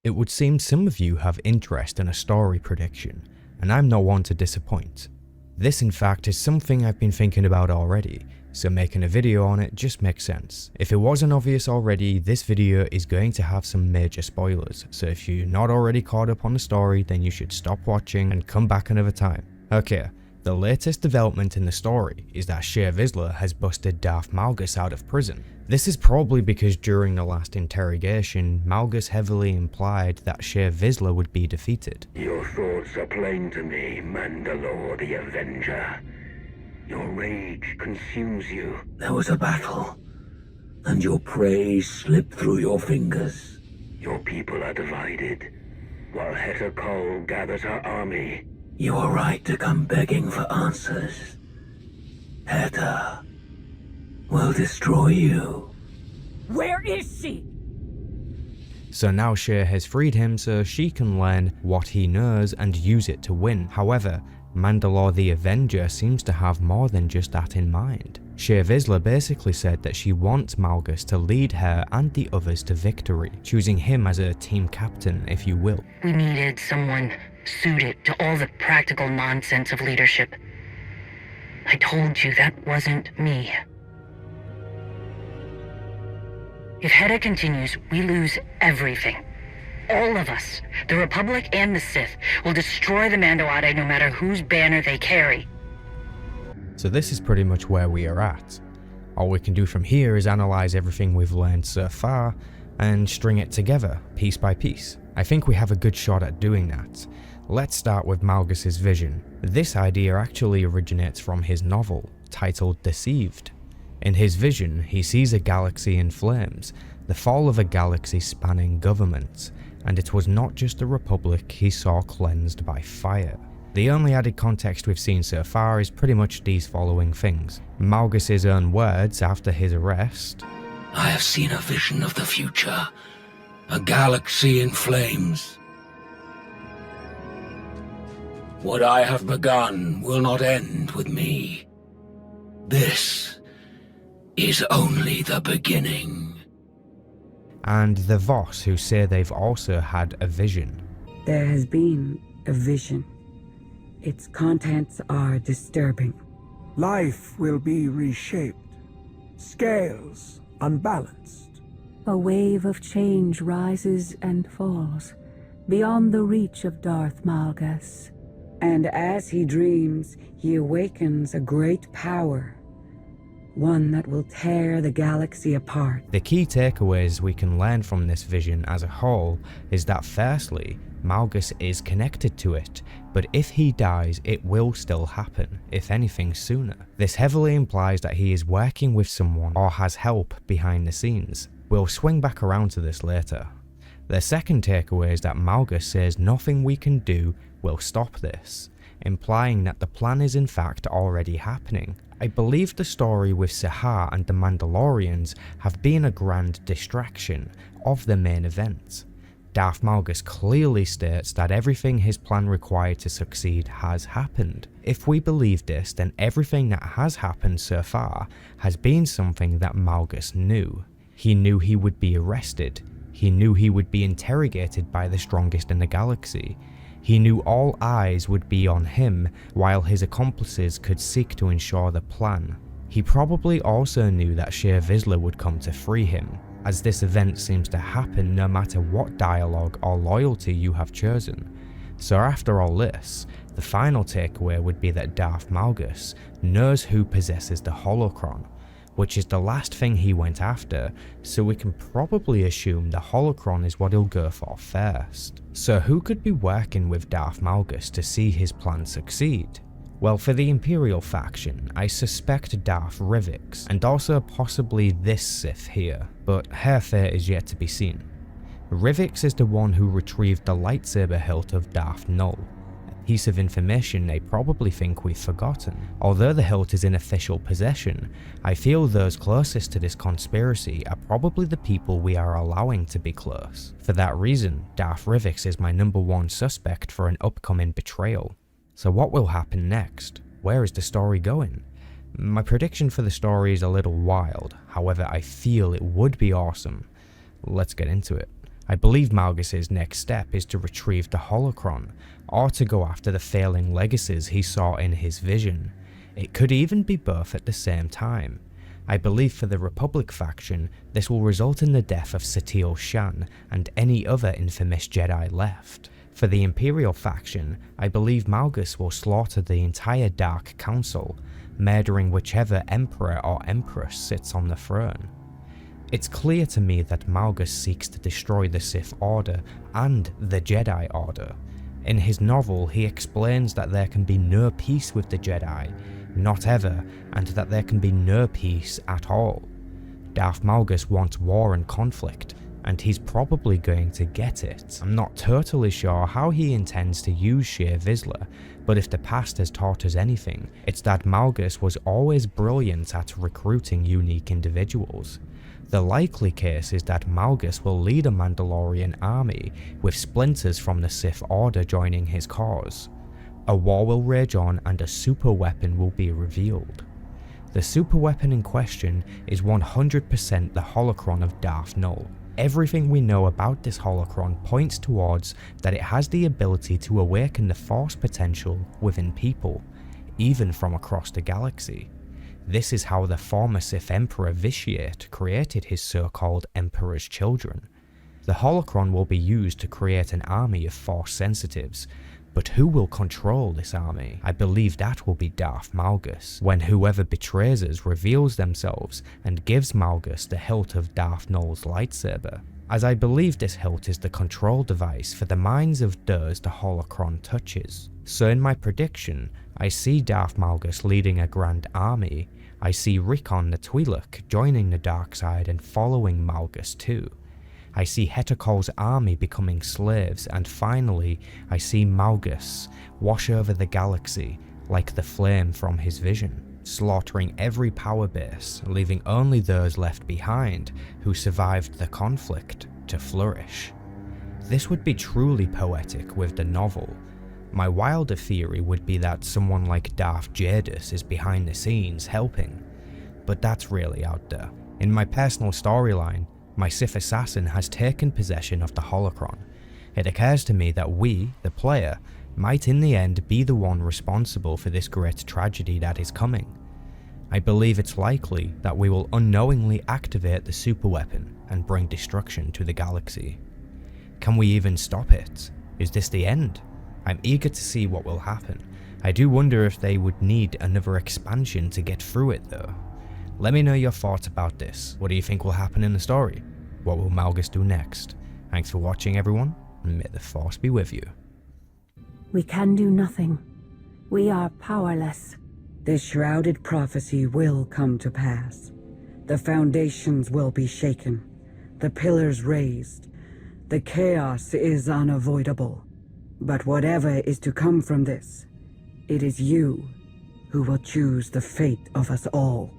It would seem some of you have interest in a story prediction, and I'm not one to disappoint. This in fact is something I've been thinking about already, so making a video on it just makes sense. If it wasn't obvious already, this video is going to have some major spoilers, so if you're not already caught up on the story, then you should stop watching and come back another time. Okay, the latest development in the story is that Shae Vizsla has busted Darth Malgus out of prison. This is probably because during the last interrogation, Malgus heavily implied that Shae Vizsla would be defeated. Your thoughts are plain to me, Mandalore the Avenger. Your rage consumes you. There was a battle, and your prey slipped through your fingers. Your people are divided, while Heta Kol gathers her army. You are right to come begging for answers. Heta will destroy you. Where is she? So now Shae has freed him so she can learn what he knows and use it to win. However, Mandalore the Avenger seems to have more than just that in mind. Shae Vizsla basically said that she wants Malgus to lead her and the others to victory, choosing him as a team captain, if you will. We needed someone suited to all the practical nonsense of leadership. I told you that wasn't me. If Heta continues, we lose everything. All of us, the Republic and the Sith, will destroy the Mando Ade no matter whose banner they carry. So this is pretty much where we are at. All we can do from here is analyze everything we've learned so far and string it together, piece by piece. I think we have a good shot at doing that. Let's start with Malgus's vision. This idea actually originates from his novel, titled Deceived. In his vision, he sees a galaxy in flames, the fall of a galaxy spanning governments, and it was not just the Republic he saw cleansed by fire. The only added context we've seen so far is pretty much these following things. Malgus's own words after his arrest. I have seen a vision of the future. A galaxy in flames. What I have begun will not end with me. This is only the beginning. And the Voss, who say they've also had a vision. There has been a vision. Its contents are disturbing. Life will be reshaped. Scales unbalanced. A wave of change rises and falls, beyond the reach of Darth Malgus. And as he dreams, he awakens a great power. One that will tear the galaxy apart. The key takeaways we can learn from this vision as a whole is that firstly, Malgus is connected to it, but if he dies, it will still happen, if anything sooner. This heavily implies that he is working with someone or has help behind the scenes. We'll swing back around to this later. The second takeaway is that Malgus says nothing we can do will stop this, implying that the plan is in fact already happening. I believe the story with Sahar and the Mandalorians have been a grand distraction of the main event. Darth Malgus clearly states that everything his plan required to succeed has happened. If we believe this, then everything that has happened so far has been something that Malgus knew. He knew he would be arrested. He knew he would be interrogated by the strongest in the galaxy. He knew all eyes would be on him while his accomplices could seek to ensure the plan. He probably also knew that Shae Vizsla would come to free him, as this event seems to happen no matter what dialogue or loyalty you have chosen. So after all this, the final takeaway would be that Darth Malgus knows who possesses the holocron, which is the last thing he went after, so we can probably assume the holocron is what he'll go for first. So who could be working with Darth Malgus to see his plan succeed? Well, for the Imperial faction, I suspect Darth Rivix, and also possibly this Sith here, but her fate is yet to be seen. Rivix is the one who retrieved the lightsaber hilt of Darth Null, a piece of information they probably think we've forgotten. Although the hilt is in official possession, I feel those closest to this conspiracy are probably the people we are allowing to be close. For that reason, Darth Rivix is my #1 suspect for an upcoming betrayal. So what will happen next? Where is the story going? My prediction for the story is a little wild, however I feel it would be awesome. Let's get into it. I believe Malgus's next step is to retrieve the holocron, or to go after the failing legacies he saw in his vision. It could even be both at the same time. I believe for the Republic faction, this will result in the death of Satele Shan and any other infamous Jedi left. For the Imperial faction, I believe Malgus will slaughter the entire Dark Council, murdering whichever Emperor or Empress sits on the throne. It's clear to me that Malgus seeks to destroy the Sith Order and the Jedi Order. In his novel, he explains that there can be no peace with the Jedi, not ever, and that there can be no peace at all. Darth Malgus wants war and conflict, and he's probably going to get it. I'm not totally sure how he intends to use Shae Vizsla, but if the past has taught us anything, it's that Malgus was always brilliant at recruiting unique individuals. The likely case is that Malgus will lead a Mandalorian army, with splinters from the Sith Order joining his cause. A war will rage on and a super weapon will be revealed. The super weapon in question is 100% the holocron of Darth Nul. Everything we know about this holocron points towards that it has the ability to awaken the Force potential within people, even from across the galaxy. This is how the former Sith Emperor Vitiate created his so-called Emperor's Children. The holocron will be used to create an army of Force sensitives, but who will control this army? I believe that will be Darth Malgus, when whoever betrays us reveals themselves and gives Malgus the hilt of Darth Nul's lightsaber, as I believe this hilt is the control device for the minds of those the holocron touches. So in my prediction, I see Darth Malgus leading a grand army. I see Rickon the Twi'lek joining the dark side and following Malgus too. I see Hetakol's army becoming slaves, and finally, I see Malgus wash over the galaxy like the flame from his vision, slaughtering every power base, leaving only those left behind who survived the conflict to flourish. This would be truly poetic with the novel. My wilder theory would be that someone like Darth Jadus is behind the scenes helping, but that's really out there. In my personal storyline, my Sith assassin has taken possession of the holocron. It occurs to me that we, the player, might in the end be the one responsible for this great tragedy that is coming. I believe it's likely that we will unknowingly activate the super weapon and bring destruction to the galaxy. Can we even stop it? Is this the end? I'm eager to see what will happen. I do wonder if they would need another expansion to get through it though. Let me know your thoughts about this. What do you think will happen in the story? What will Malgus do next? Thanks for watching everyone, and may the Force be with you. We can do nothing. We are powerless. This shrouded prophecy will come to pass. The foundations will be shaken, the pillars raised. The chaos is unavoidable. But whatever is to come from this, it is you who will choose the fate of us all.